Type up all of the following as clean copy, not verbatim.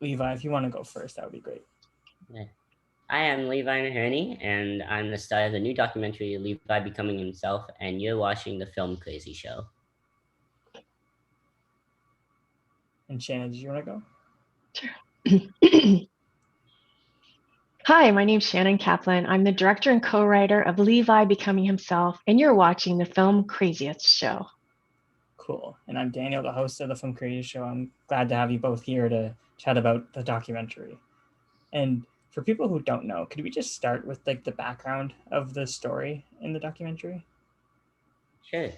Levi, if you want to go first, that would be great. Yeah. I am Levi Nahirney, and I'm the star of the new documentary, Levi Becoming Himself, and you're watching the Filmcraziest show. And Shannon, do you want to go? Sure. Hi, my name's Shannon Kaplun. I'm the director and co-writer of Levi Becoming Himself, and you're watching the Filmcraziest show. Cool. And I'm Daniel, the host of the Filmcraziest show. I'm glad to have you both here to chat about the documentary. And for people who don't know, could we just start with like the background of the story in the documentary? Sure.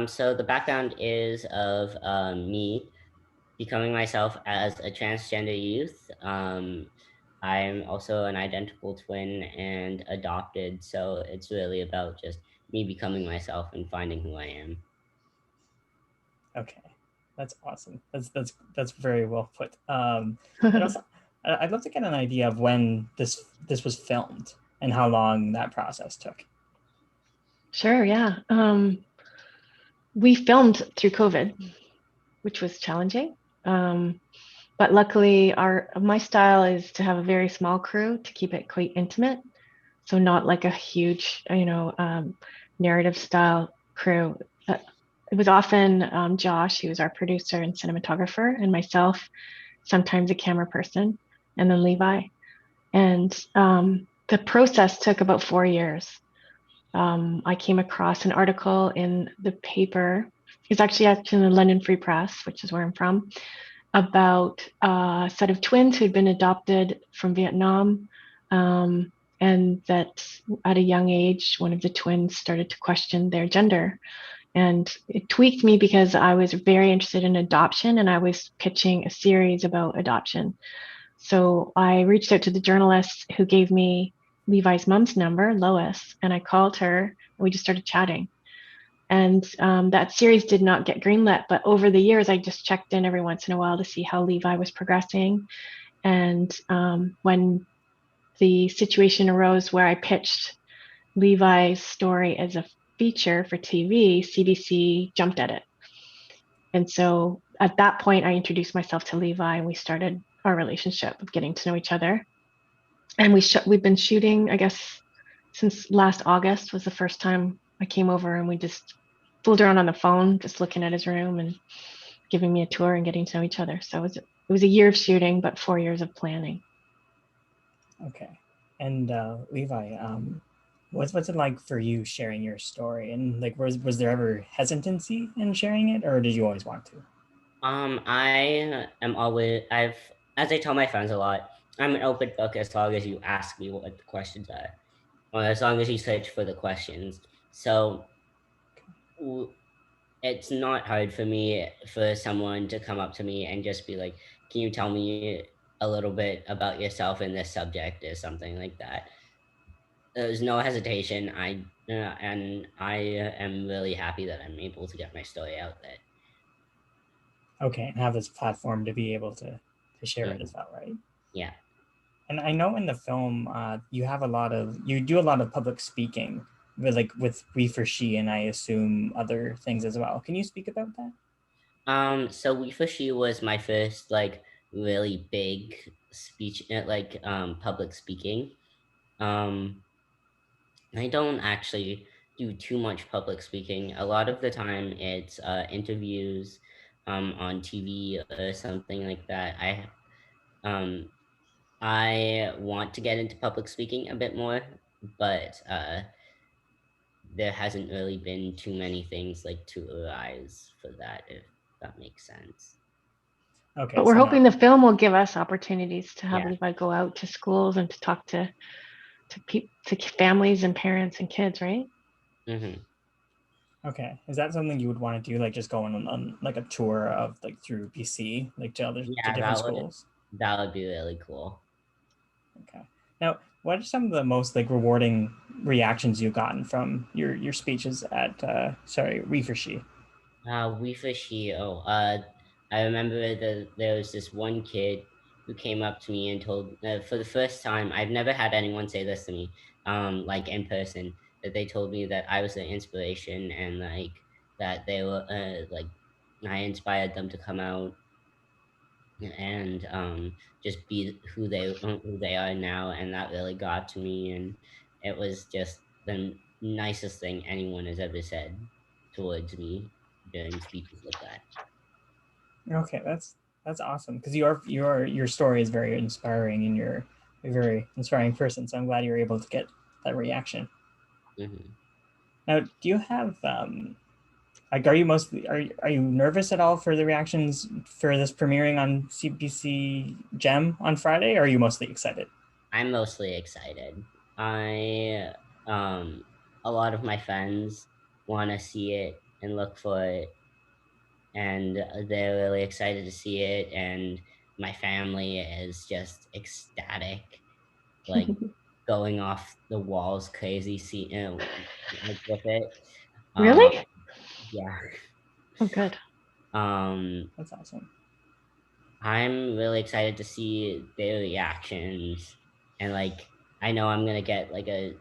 So the background is of me becoming myself as a transgender youth. I'm also an identical twin and adopted, so it's really about just me becoming myself and finding who I am. Okay, that's awesome. That's very well put. And also, I'd love to get an idea of when this was filmed and how long that process took. Sure, yeah. We filmed through COVID, which was challenging. But luckily, my style is to have a very small crew to keep it quite intimate. So not like a huge, narrative style crew. It was often Josh, who was our producer and cinematographer, and myself, sometimes a camera person, and then Levi. And the process took about 4 years. I came across an article in the paper. It's actually in the London Free Press, which is where I'm from, about a set of twins who'd been adopted from Vietnam. And that at a young age, one of the twins started to question their gender. And it tweaked me because I was very interested in adoption and I was pitching a series about adoption. So I reached out to the journalist who gave me Levi's mom's number, Lois, and I called her and we just started chatting. And that series did not get greenlit, but over the years, I just checked in every once in a while to see how Levi was progressing. And when the situation arose where I pitched Levi's story as a feature for TV, CBC jumped at it. And so at that point, I introduced myself to Levi and we started our relationship of getting to know each other. And we've been shooting, I guess, since last August was the first time I came over and we just fooled around on the phone, just looking at his room and giving me a tour and getting to know each other. So it was a year of shooting, but 4 years of planning. Okay. And Levi, what's it like for you sharing your story? And like, was there ever hesitancy in sharing it, or did you always want to? I am always, as I tell my friends a lot, I'm an open book as long as you ask me what the questions are, or as long as you search for the questions. So it's not hard for me for someone to come up to me and just be like, can you tell me a little bit about yourself in this subject or something like that. There's no hesitation. And I am really happy that I'm able to get my story out there. Okay, and have this platform to be able to share it as well, right? Yeah. And I know in the film you do a lot of public speaking with we for she, and I assume other things as well. Can you speak about that? So We for She was my first like really big speech, like public speaking. I don't actually do too much public speaking. A lot of the time it's interviews on TV or something like that. Um, I want to get into public speaking a bit more, but there hasn't really been too many things like to arise for that, if that makes sense. Okay, but we're hoping the film will give us opportunities to have Levi go out to schools and to talk to families and parents and kids, right? Mm-hmm. Okay, is that something you would want to do, like just going on like a tour of like through BC, like to different schools? That would be really cool. Okay. Now, what are some of the most like rewarding reactions you've gotten from your speeches at We for She? We for She. I remember that there was this one kid who came up to me and told, for the first time, I've never had anyone say this to me, like in person, that they told me that I was an inspiration and like that they were like I inspired them to come out. and just be who they are now, and that really got to me, and it was just the nicest thing anyone has ever said towards me during speeches like that. Okay, that's awesome, because your story is very inspiring, and you're a very inspiring person. So I'm glad you were able to get that reaction. Mm-hmm. Now, do you have like, are you nervous at all for the reactions for this premiering on CBC Gem on Friday, or are you mostly excited? I'm mostly excited. I a lot of my friends want to see it and look for it, and they're really excited to see it, and my family is just ecstatic, like going off the walls crazy, like with it. um Really? yeah. Oh, good. That's awesome. I'm really excited to see their reactions, and like I know I'm gonna get like a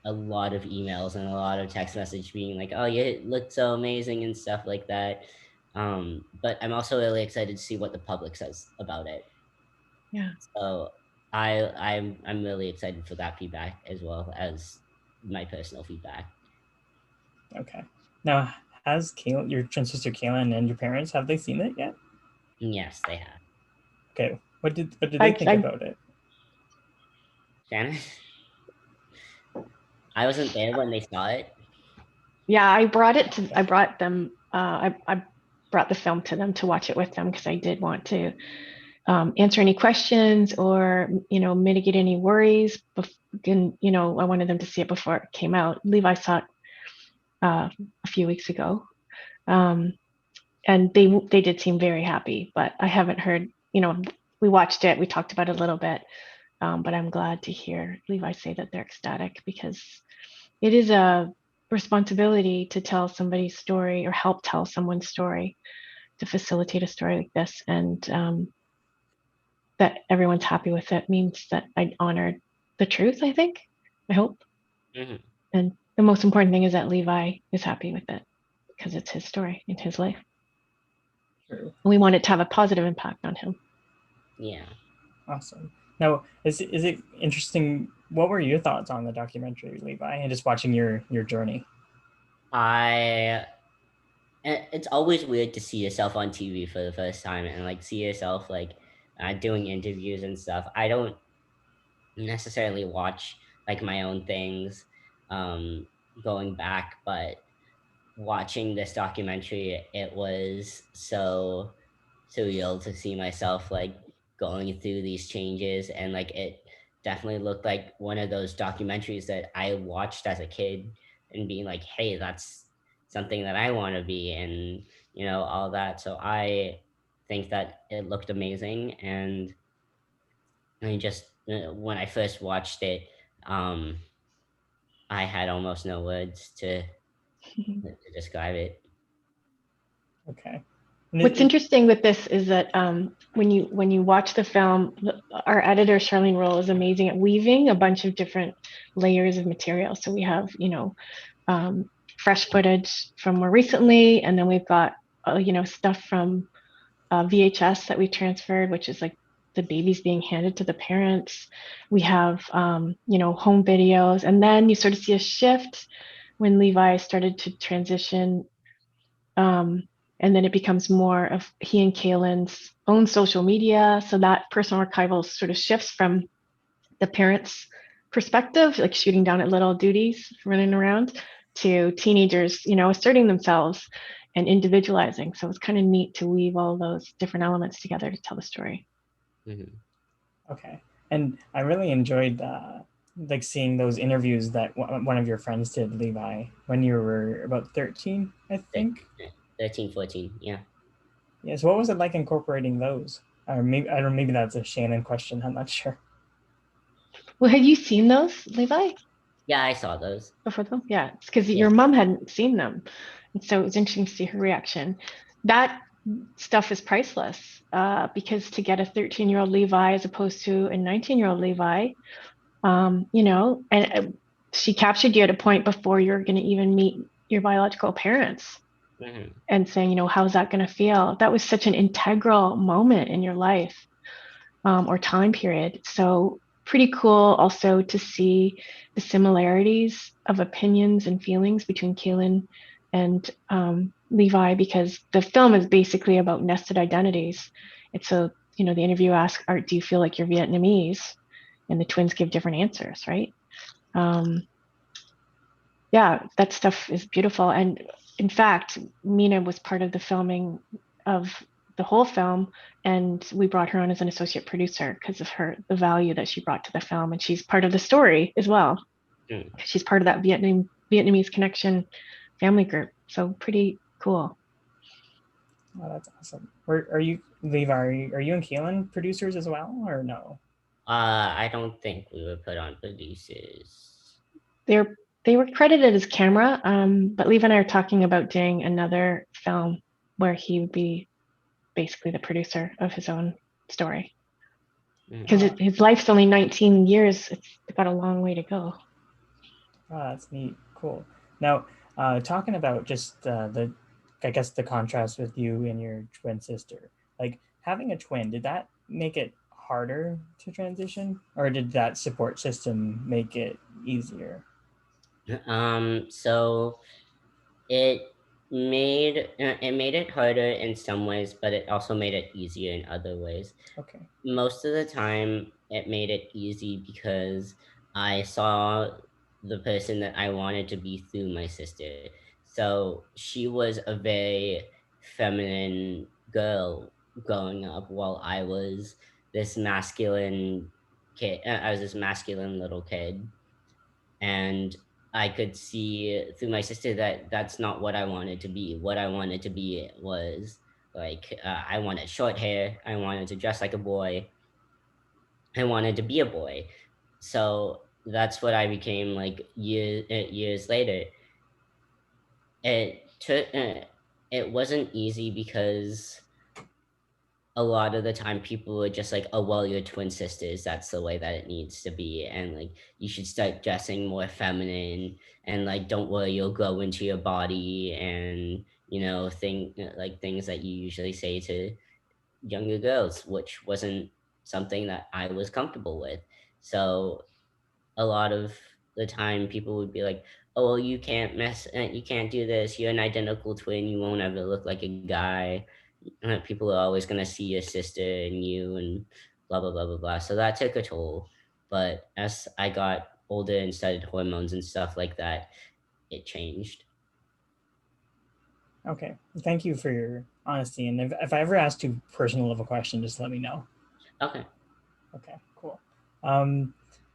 lot of emails and a lot of text message being like, "Oh, you look so amazing" and stuff like that. But I'm also really excited to see what the public says about it. Yeah. So I'm really excited for that feedback as well as my personal feedback. Okay. Now, has your twin sister Kaylin and your parents, have they seen it yet? Yes, they have. Okay. What did they think I about it? Shannon, I wasn't there when they saw it. Yeah, I brought them, I brought the film to them to watch it with them, because I did want to answer any questions, or, mitigate any worries. And, I wanted them to see it before it came out. Levi saw it a few weeks ago. And they did seem very happy, but I haven't heard, we watched it, we talked about it a little bit, but I'm glad to hear Levi say that they're ecstatic, because it is a responsibility to tell somebody's story or help tell someone's story, to facilitate a story like this. And that everyone's happy with it means that I honored the truth, I think, I hope. Mm-hmm. And the most important thing is that Levi is happy with it, because it's his story in his life. True. And we want it to have a positive impact on him. Yeah. Awesome. Now, is it interesting? What were your thoughts on the documentary, Levi, and just watching your journey? It's always weird to see yourself on TV for the first time and like see yourself like doing interviews and stuff. I don't necessarily watch like my own things um, going back, but watching this documentary, it was so surreal to see myself like going through these changes, and like it definitely looked like one of those documentaries that I watched as a kid and being like, hey, that's something that I want to be, and all that. So I think that it looked amazing, and I just when I first watched it, um I had almost no words to describe it. Okay. What's interesting with this is that when you watch the film, our editor Charlene Roll is amazing at weaving a bunch of different layers of material. So we have fresh footage from more recently, and then we've got stuff from VHS that we transferred, which is like the babies being handed to the parents. We have home videos, and then you sort of see a shift when Levi started to transition. And then it becomes more of he and Kaylin's own social media. So that personal archival sort of shifts from the parents' perspective, like shooting down at little duties, running around, to teenagers, asserting themselves and individualizing. So it's kind of neat to weave all those different elements together to tell the story. Mm-hmm. Okay. And I really enjoyed like seeing those interviews that one of your friends did, Levi, when you were about 13, I think. 13, 14, yeah. Yeah. So what was it like incorporating those? Or maybe I don't. Maybe that's a Shannon question. I'm not sure. Well, had you seen those, Levi? Yeah, I saw those before them. Yeah, it's because yeah. your mom hadn't seen them, and so it was interesting to see her reaction. That stuff is priceless, because to get a 13-year-old Levi as opposed to a 19-year-old Levi, and she captured you at a point before you're going to even meet your biological parents. and saying, you know, how's that going to feel? That was such an integral moment in your life, or time period. So pretty cool also to see the similarities of opinions and feelings between Kaylin and Levi, because the film is basically about nested identities. It's a, you know, the interview asks, Art, do you feel like you're Vietnamese? And the twins give different answers, right? Yeah, that stuff is beautiful. And in fact, Mina was part of the filming of the whole film, and we brought her on as an associate producer because of the value that she brought to the film, and she's part of the story as well. She's part of that Vietnamese connection family group. So pretty cool. Oh, that's awesome. Are you, Levi? Are you and Kaylin producers as well, or no? I don't think we were put on producers. They were credited as camera, but Levi and I are talking about doing another film where he would be basically the producer of his own story. Because his life's only 19 years. It's got a long way to go. Oh, that's neat. Cool. Now, talking about just I guess the contrast with you and your twin sister, like having a twin, did that make it harder to transition, or did that support system make it easier? So it made it harder in some ways, but it also made it easier in other ways. Okay. Most of the time, it made it easy because I saw the person that I wanted to be through my sister. So she was a very feminine girl growing up, while I was this masculine kid. I was this masculine little kid, and I could see through my sister that that's not what I wanted to be. What I wanted to be was like I wanted short hair. I wanted to dress like a boy. I wanted to be a boy. So that's what I became like years later. It took. It wasn't easy because a lot of the time people were just like, oh, well, you're twin sisters, that's the way that it needs to be, and like you should start dressing more feminine, and like don't worry, you'll grow into your body, and you know, things that you usually say to younger girls, which wasn't something that I was comfortable with. So a lot of the time people would be like, oh, well, you can't do this, you're an identical twin, you won't ever look like a guy, people are always going to see your sister and you, and blah blah blah blah blah. So that took a toll. But as I got older and started hormones and stuff like that, it changed. Okay. Thank you for your honesty. And if I ever ask too personal of a question, just let me know. Okay. Okay. Cool. I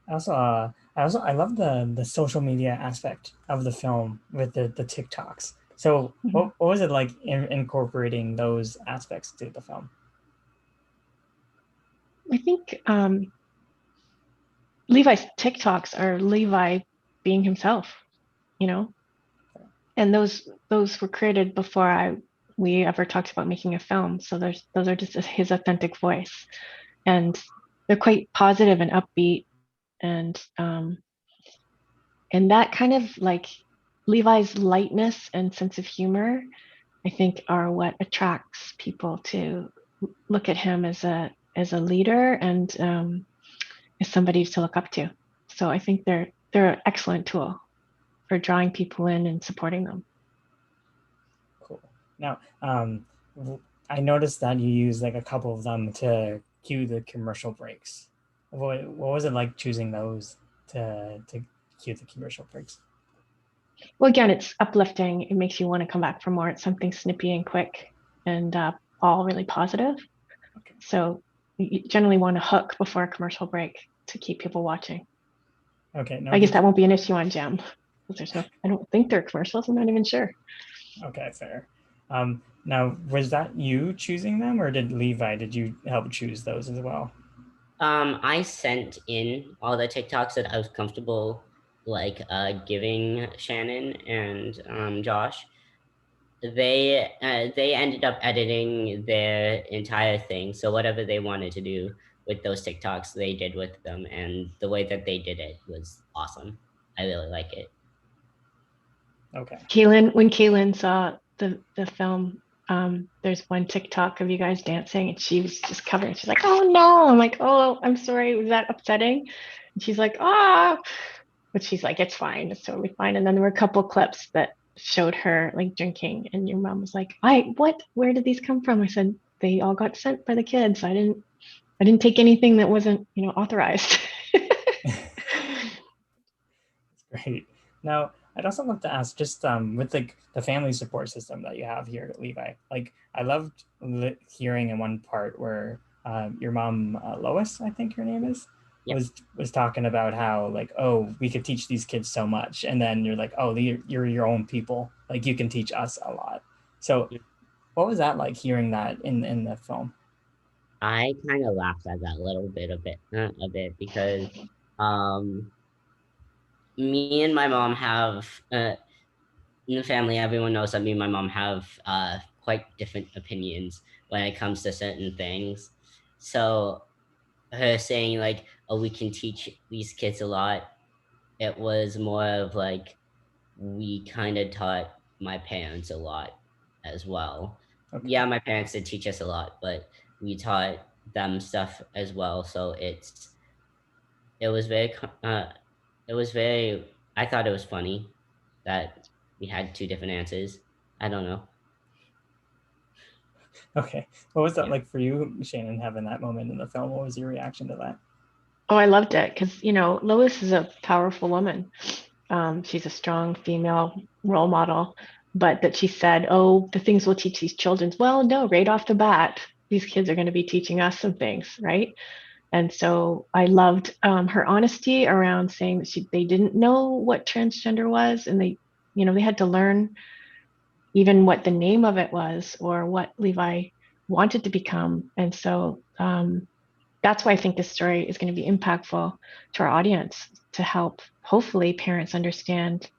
love the social media aspect of the film with the TikToks. So what was it like incorporating those aspects to the film? I think Levi's TikToks are Levi being himself, you know, and those were created before we ever talked about making a film. So those are just his authentic voice, and they're quite positive and upbeat, and that kind of like Levi's lightness and sense of humor, I think, are what attracts people to look at him as a leader and as somebody to look up to. So I think they're an excellent tool for drawing people in and supporting them. Cool. Now, I noticed that you use like a couple of them to cue the commercial breaks. What was it like choosing those to cue the commercial breaks? Well, again, it's uplifting. It makes you want to come back for more. It's something snippy and quick and all really positive. Okay. So you generally want to hook before a commercial break to keep people watching. Okay. No, I guess that won't be an issue on Gem. I don't think they're commercials. I'm not even sure. Okay, fair. Now, was that you choosing them, or did you help choose those as well? I sent in all the TikToks that I was comfortable like giving Shannon and Josh. They ended up editing their entire thing, so whatever they wanted to do with those TikToks, they did with them, and the way that they did it was awesome. I really like it. Okay. When Kaylin saw the film, there's one TikTok of you guys dancing, and she was just covered. She's like, "Oh no!" I'm like, "Oh, I'm sorry. Was that upsetting?" And she's like, "Ah," but she's like, "It's fine. It's totally fine." And then there were a couple clips that showed her like drinking, and your mom was like, What? Where did these come from?" I said, "They all got sent by the kids. I didn't take anything that wasn't, authorized." Great. Now, I'd also love to ask, just with like the family support system that you have here at Levi. Like, I loved hearing in one part where your mom, Lois, I think her name is, Yep. was talking about how like, oh, we could teach these kids so much, and then you're like, oh, you're your own people. Like, you can teach us a lot. So, what was that like hearing that in the film? I kind of laughed at that a bit because me and my mom have in the family, everyone knows that me and my mom have quite different opinions when it comes to certain things. So her saying like, "Oh, we can teach these kids a lot," it was more of like we kind of taught my parents a lot as well. Okay. Yeah, my parents did teach us a lot, but we taught them stuff as well. So it was very it was very. I thought it was funny that we had two different answers. I don't know. Okay. What was that Yeah. like for you, Shannon, having that moment in the film? What was your reaction to that? Oh, I loved it because, Lois is a powerful woman. She's a strong female role model, but that she said, "Oh, the things we'll teach these children." Well, no, right off the bat, these kids are going to be teaching us some things, right? And so I loved her honesty around saying that they didn't know what transgender was, and they had to learn even what the name of it was or what Levi wanted to become. And so that's why I think this story is going to be impactful to our audience, to help hopefully parents understand,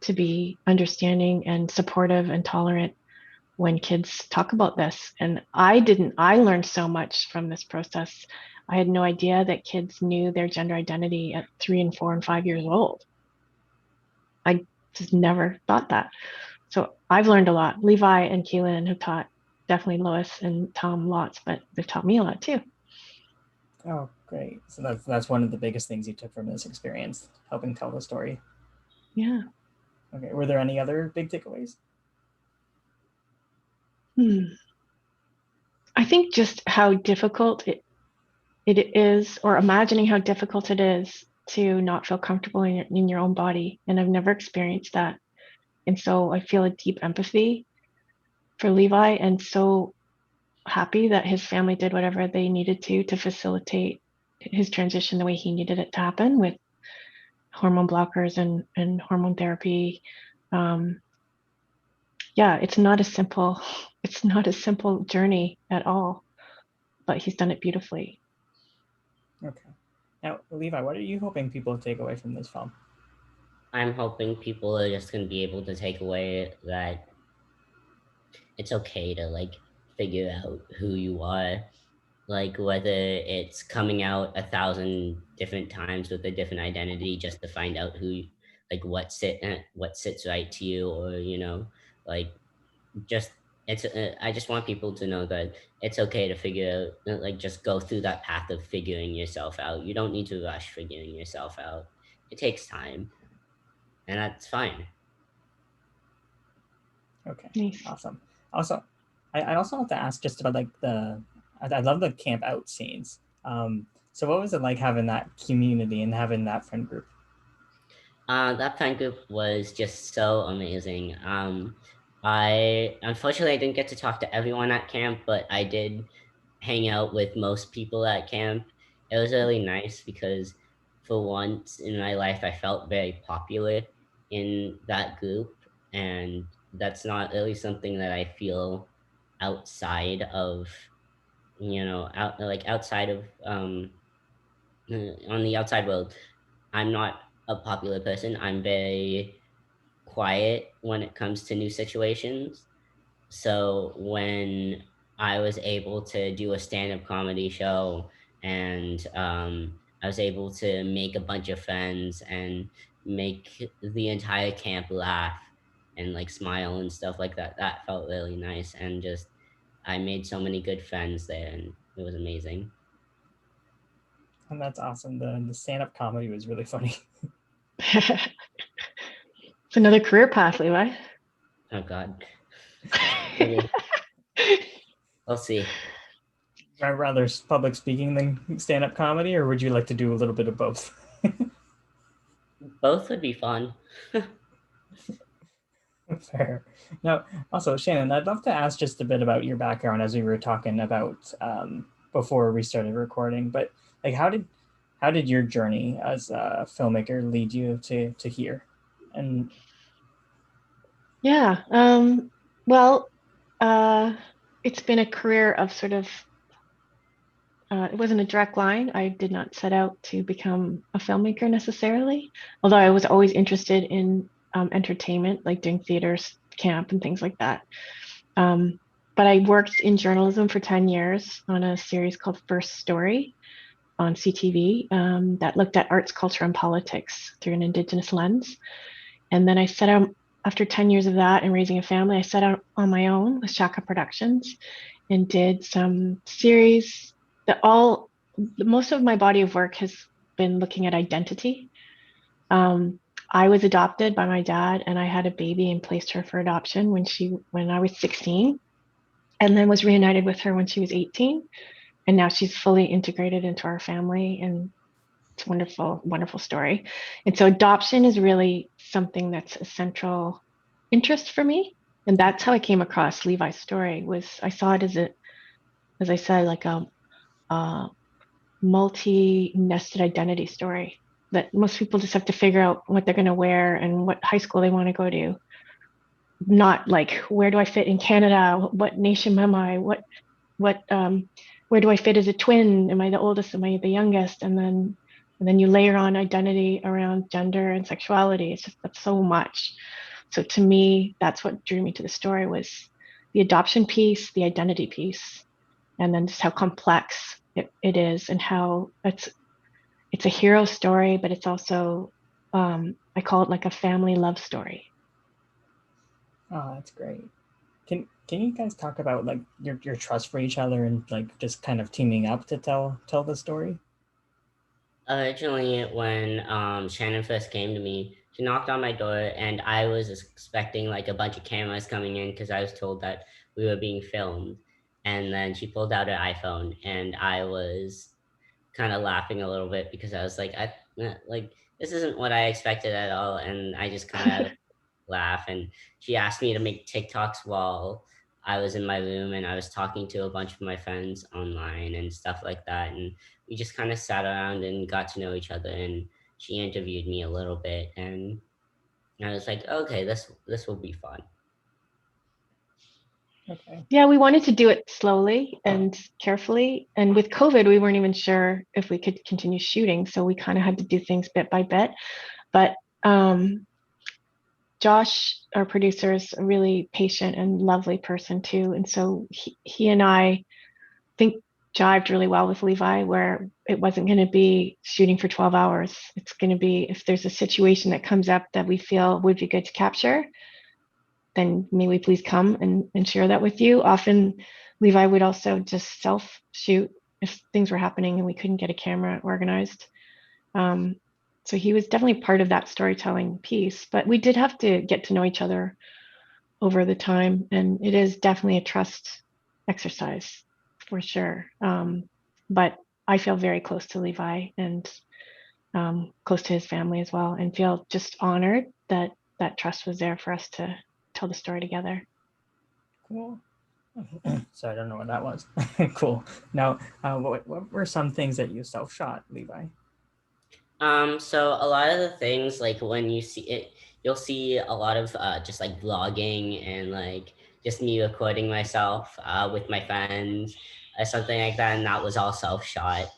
to be understanding and supportive and tolerant when kids talk about this. And I learned so much from this process. I had no idea that kids knew their gender identity at 3 and 4 and 5 years old. I just never thought that. So I've learned a lot. Levi and Keelan have taught definitely Lois and Tom lots, but they've taught me a lot too. Oh, great. So that's one of the biggest things you took from this experience, helping tell the story. Yeah. Okay. Were there any other big takeaways? I think just how difficult it is, or imagining how difficult it is to not feel comfortable in your own body. And I've never experienced that. And so I feel a deep empathy for Levi, and so happy that his family did whatever they needed to facilitate his transition the way he needed it to happen, with hormone blockers and hormone therapy. Yeah, it's not a simple journey at all, but he's done it beautifully. Okay. Now, Levi, what are you hoping people take away from this film? I'm hoping people are just going to be able to take away that it's okay to like figure out who you are, like whether it's coming out 1,000 different times with a different identity just to find out like what sits right to you, or like just it's I just want people to know that it's okay to figure out, like just go through that path of figuring yourself out. You don't need to rush figuring yourself out. It takes time, and that's fine. Okay. Nice. Awesome. Also, I also want to ask just about like I love the camp out scenes. So what was it like having that community and having that friend group? That friend group was just so amazing. I unfortunately I didn't get to talk to everyone at camp, but I did hang out with most people at camp. It was really nice because for once in my life I felt very popular in that group, and that's not really something that I feel outside of outside of on the outside world. I'm not a popular person. I'm very quiet when it comes to new situations. So when I was able to do a stand-up comedy show, and I was able to make a bunch of friends and make the entire camp laugh, and like smile and stuff like that. That felt really nice, and just I made so many good friends there, and it was amazing. And that's awesome. The stand-up comedy was really funny. It's another career path, Levi. Oh God, we'll see. I'd rather public speaking than stand-up comedy, or would you like to do a little bit of both? Both would be fun. Fair. Now, also, Shannon, I'd love to ask just a bit about your background as we were talking about before we started recording. But like, how did your journey as a filmmaker lead you to here? And Yeah. Well, it's been a career of sort of. It wasn't a direct line. I did not set out to become a filmmaker necessarily, although I was always interested in entertainment, like doing theaters, camp, and things like that. But I worked in journalism for 10 years on a series called First Story on CTV that looked at arts, culture, and politics through an Indigenous lens. And then I set out, after 10 years of that and raising a family, I set out on my own with Shaka Productions and did some series that most of my body of work has been looking at identity. I was adopted by my dad, and I had a baby and placed her for adoption when I was 16, and then was reunited with her when she was 18. And now she's fully integrated into our family, and it's a wonderful, wonderful story. And so adoption is really something that's a central interest for me. And that's how I came across Levi's story. Was I saw it as I said, like a multi-nested identity story that most people just have to figure out what they're going to wear and what high school they want to go to. Not like, where do I fit in Canada? What nation am I? What where do I fit as a twin? Am I the oldest? Am I the youngest? And then you layer on identity around gender and sexuality. It's just, that's so much. So to me, that's what drew me to the story, was the adoption piece, the identity piece, and then just how complex it is, and how it's a hero story, but it's also I call it like a family love story. oh, that's great. Can you guys talk about like your trust for each other and like just kind of teaming up to tell the story? Originally, when Shannon first came to me, she knocked on my door, and I was expecting like a bunch of cameras coming in because I was told that we were being filmed. And then she pulled out her iPhone, and I was kind of laughing a little bit because I was like, like this isn't what I expected at all, and I just kind of laugh. And she asked me to make TikToks while I was in my room, and I was talking to a bunch of my friends online and stuff like that. And we just kind of sat around and got to know each other. And she interviewed me a little bit, and I was like, okay, this will be fun. Okay. Yeah, we wanted to do it slowly and carefully. And with COVID, we weren't even sure if we could continue shooting. So we kind of had to do things bit by bit. But Josh, our producer, is a really patient and lovely person too. And so he and I think jived really well with Levi, where it wasn't going to be shooting for 12 hours. It's going to be, if there's a situation that comes up that we feel would be good to capture, then may we please come and share that with you. Often Levi would also just self shoot if things were happening and we couldn't get a camera organized. So he was definitely part of that storytelling piece, but we did have to get to know each other over the time, and it is definitely a trust exercise for sure. But I feel very close to Levi and close to his family as well, and feel just honored that that trust was there for us to tell the story together. Cool. So I don't know what that was. Cool. Now, what were some things that you self-shot, Levi? So a lot of the things, like when you see it, you'll see a lot of just like vlogging and like just me recording myself with my friends or something like that, and that was all self-shot.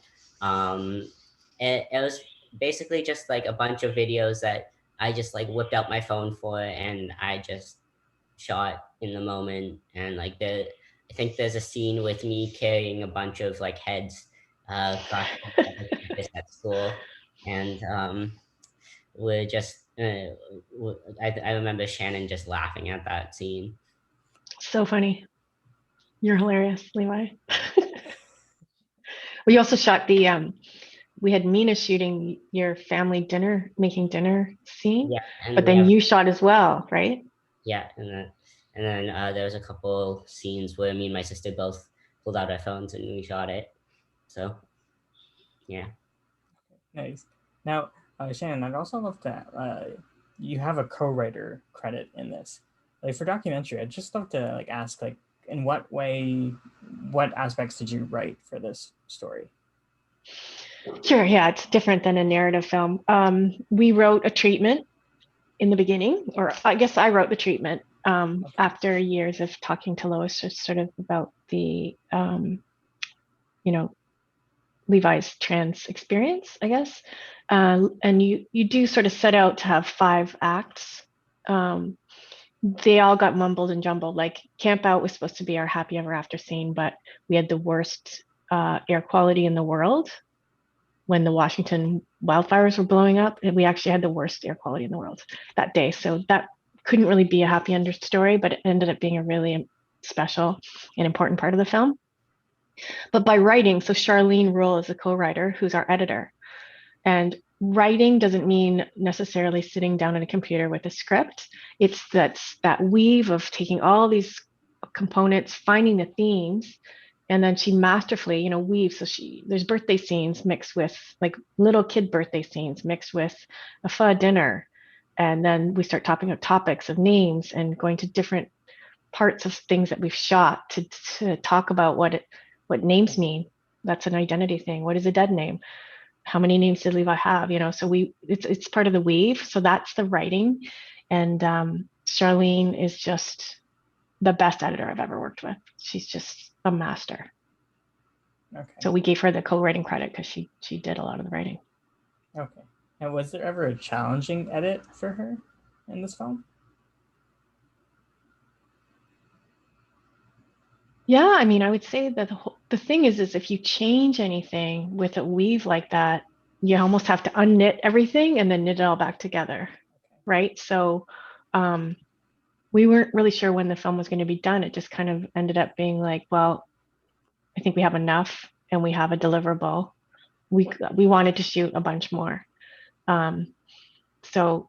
It was basically just like a bunch of videos that I just like whipped out my phone for, and I just shot in the moment. And like I think there's a scene with me carrying a bunch of like heads across at school, and we're just I remember Shannon just laughing at that scene. So funny. You're hilarious, Levi. We also shot we had Mina shooting your family dinner, making dinner scene, Yeah, and but then you shot as well, right? Yeah, and then there was a couple scenes where me and my sister both pulled out our phones and we shot it. So, yeah. Nice. Now, Shannon, I'd also love to. You have a co-writer credit in this. Like for documentary, I'd just love to like ask like in what way, what aspects did you write for this story? Sure. Yeah, it's different than a narrative film. We wrote a treatment in the beginning, or I guess I wrote the treatment after years of talking to Lois, just sort of about the, you know, Levi's trans experience, I guess. And you do sort of set out to have 5 acts. They all got mumbled and jumbled. Like Camp Out was supposed to be our happy ever after scene, but we had the worst air quality in the world when the Washington wildfires were blowing up. And we actually had the worst air quality in the world that day. So that couldn't really be a happy end story, but it ended up being a really special and important part of the film. But by writing, so Charlene Rule is a co-writer who's our editor. And writing doesn't mean necessarily sitting down at a computer with a script. It's that weave of taking all these components, finding the themes, and then she masterfully, weaves. So there's birthday scenes mixed with like little kid birthday scenes mixed with a pho dinner. And then we start talking about topics of names and going to different parts of things that we've shot to talk about what names mean. That's an identity thing. What is a dead name? How many names did Levi have? So it's part of the weave. So that's the writing. And Charlene is just the best editor I've ever worked with. She's just a master. Okay. So we gave her the co-writing credit because she did a lot of the writing. Okay. And was there ever a challenging edit for her in this film? Yeah, I mean, I would say that the thing is if you change anything with a weave like that, you almost have to unknit everything and then knit it all back together, right? So we weren't really sure when the film was going to be done. It just kind of ended up being like, well, I think we have enough and we have a deliverable. We wanted to shoot a bunch more. So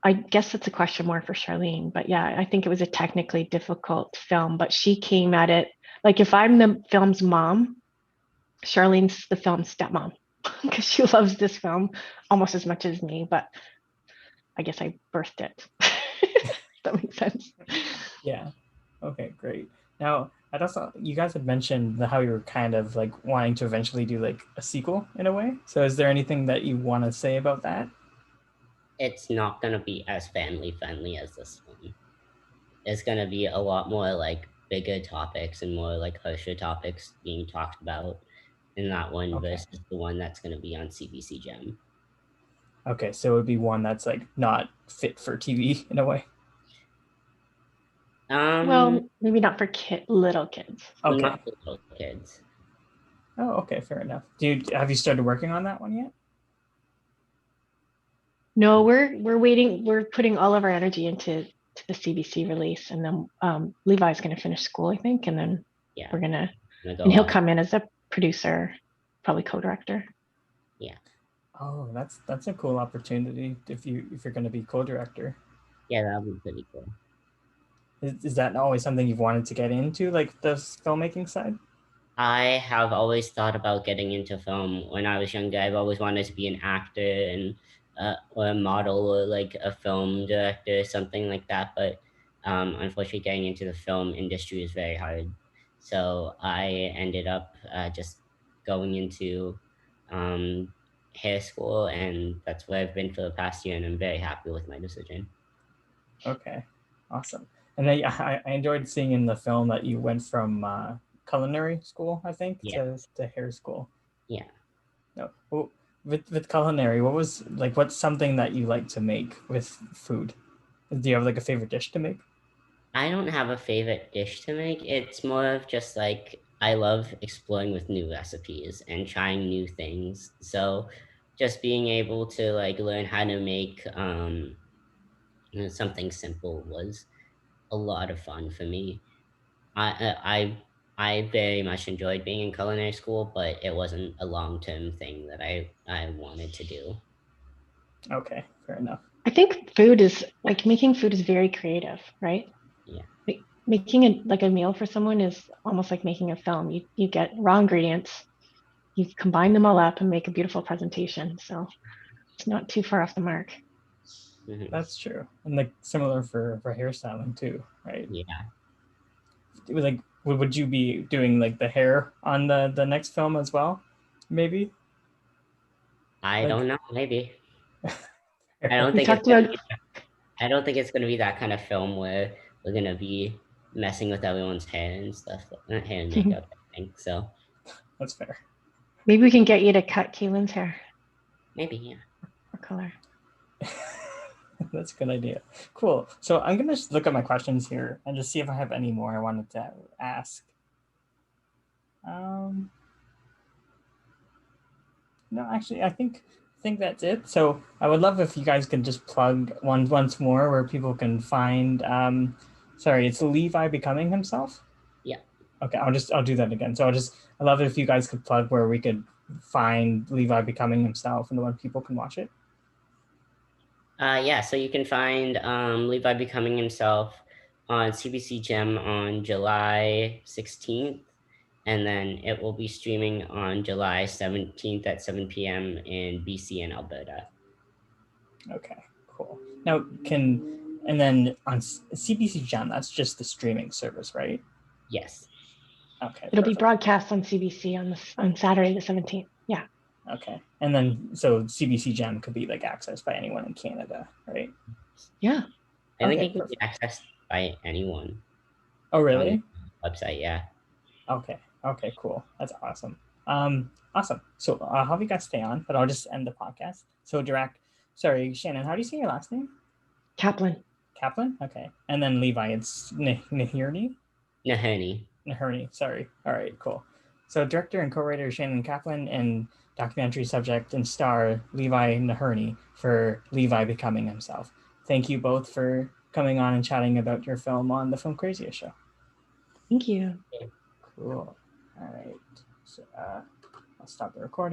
I guess it's a question more for Charlene, but yeah, I think it was a technically difficult film, but she came at it like if I'm the film's mom, Charlene's the film's stepmom because she loves this film almost as much as me, but I guess I birthed it. That makes sense. Yeah. Okay, great. Now, you guys had mentioned how you were kind of like wanting to eventually do like a sequel in a way. So is there anything that you want to say about that? It's not going to be as family friendly as this one. It's going to be a lot more like bigger topics and more like harsher topics being talked about in that one versus the one that's going to be on CBC Gem. Okay, so it would be one that's like not fit for TV in a way. Well, maybe not for little kids. Okay. Not for little kids. Oh, okay, fair enough. Have you started working on that one yet? No, we're waiting. We're putting all of our energy into the CBC release, and then Levi's going to finish school, I think, and then we're gonna and he'll come in as a producer, probably co-director. Yeah. Oh, that's a cool opportunity if you're going to be co-director. Yeah, that would be pretty cool. Is that always something you've wanted to get into, like the filmmaking side? I have always thought about getting into film. When I was younger, I've always wanted to be an actor and or a model or like a film director, something like that. But unfortunately, getting into the film industry is very hard. So I ended up just going into hair school, and that's where I've been for the past year, and I'm very happy with my decision. Okay, awesome. And I enjoyed seeing in the film that you went from culinary school, I think, to hair school. Yeah. No, well, with culinary, what's something that you like to make with food? Do you have like a favorite dish to make? I don't have a favorite dish to make. It's more of just like I love exploring with new recipes and trying new things. So just being able to like learn how to make something simple was a lot of fun for me. I very much enjoyed being in culinary school, but it wasn't a long-term thing that I wanted to do. Okay, fair enough. I think food is like making food is very creative, right? Yeah. Making a meal for someone is almost like making a film. You get raw ingredients, you combine them all up and make a beautiful presentation. So it's not too far off the mark. Mm-hmm. That's true. And like similar for hairstyling too, right? Yeah. It was like, would you be doing like the hair on the next film as well? Maybe. I Like, don't know. Maybe. I hair. don't We think it's talked gonna about be. I don't think it's gonna be that kind of film where we're gonna be messing with everyone's hair and stuff, not hair and makeup. I think so. That's fair. maybe we can get you to cut Keelan's hair Maybe, yeah. or color. That's a good idea. Cool. So I'm gonna just look at my questions here and just see if I have any more I wanted to ask. No, actually, I think that's it. So I would love if you guys could just plug once more where people can find. Sorry, it's Levi Becoming Himself. Yeah. Okay, I'll do that again. So I love it if you guys could plug where we could find Levi Becoming Himself and when people can watch it. Yeah, so you can find Levi Becoming Himself on CBC Gem on July 16th, and then it will be streaming on July 17th at 7 p.m. in BC and Alberta. Okay, cool. Now and then on CBC Gem, that's just the streaming service, right? Yes. Okay. It'll be broadcast on CBC on Saturday the 17th. Yeah. Okay. And then so CBC Gem could be like accessed by anyone in Canada, right? Yeah. I think Okay, it can be accessed by anyone. Oh, really? On the website, yeah. Okay. Okay, cool. That's awesome. Awesome. So I'll have you guys stay on, but I'll just end the podcast. So sorry, Shannon, how do you say your last name? Kaplun. Kaplun? Okay. And then Levi, it's Nahirney? Nahirney, sorry. All right, cool. So director and co-writer Shannon Kaplun and documentary subject and star Levi Nahirney for Levi Becoming Himself. Thank you both for coming on and chatting about your film on the Filmcraziest show. Thank you. Cool. All right. So I'll stop the recording.